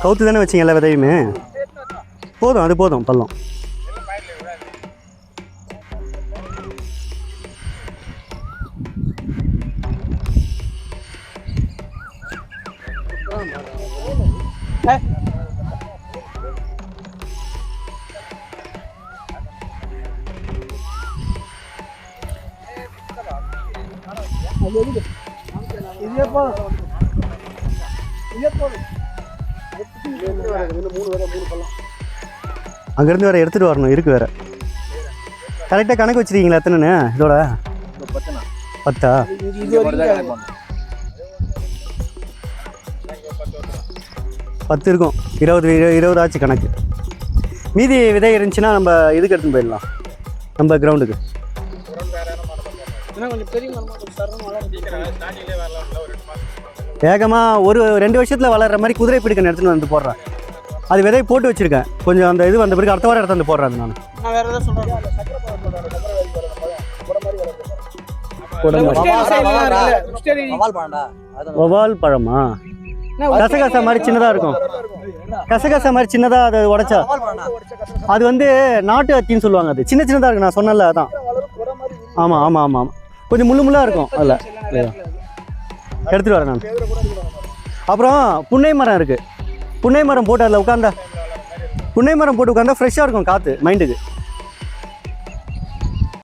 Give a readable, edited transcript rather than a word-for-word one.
கவுத்து தானே வச்சிங்க எல்லா விதையுமே? போதும், அது போதும் பள்ளம். அங்கேருந்து வேறு எடுத்துகிட்டு வரணும், இருக்கு வேறு. கரெக்டாக கணக்கு வச்சுருக்கீங்களா எத்தனைன்னு இதோட? 10. 10 இருக்கும். 20 ஆச்சு கணக்கு. மீதி விதை இருந்துச்சுன்னா நம்ம இதுக்கு எடுத்துன்னு போயிடலாம், நம்ம கிரவுண்டுக்கு. வேகமாக ஒரு 2 வருஷத்தில் வளர்கிற மாதிரி குதிரை பிடிக்கணும் எடுத்துன்னு வந்து போடுறேன். அது விதை போட்டு வச்சுருக்கேன். கொஞ்சம் அந்த இது வந்த பிறகு அடுத்த வாரம் எடுத்து வந்து போடுறேன். நான் வவால் பழமா? கசகசா மாதிரி சின்னதாக இருக்கும். கசகசா மாதிரி சின்னதாக அதை உடைச்சா அது வந்து நாட்டு அத்தின்னு சொல்லுவாங்க. அது சின்ன சின்னதாக இருக்கு. நான் சொன்னல அதான். ஆமாம் ஆமாம் ஆமாம் ஆமாம். கொஞ்சம் முள்ளாக இருக்கும் அதில். எடுத்துகிட்டு வரேன் நான். அப்புறம் புன்னை மரம் இருக்குது. புன்னை மரம் போட்டு அதில் உட்காந்தா, புன்னை மரம் போட்டு உட்காந்தா ஃப்ரெஷ்ஷாக இருக்கும் காற்று மைண்டுக்கு.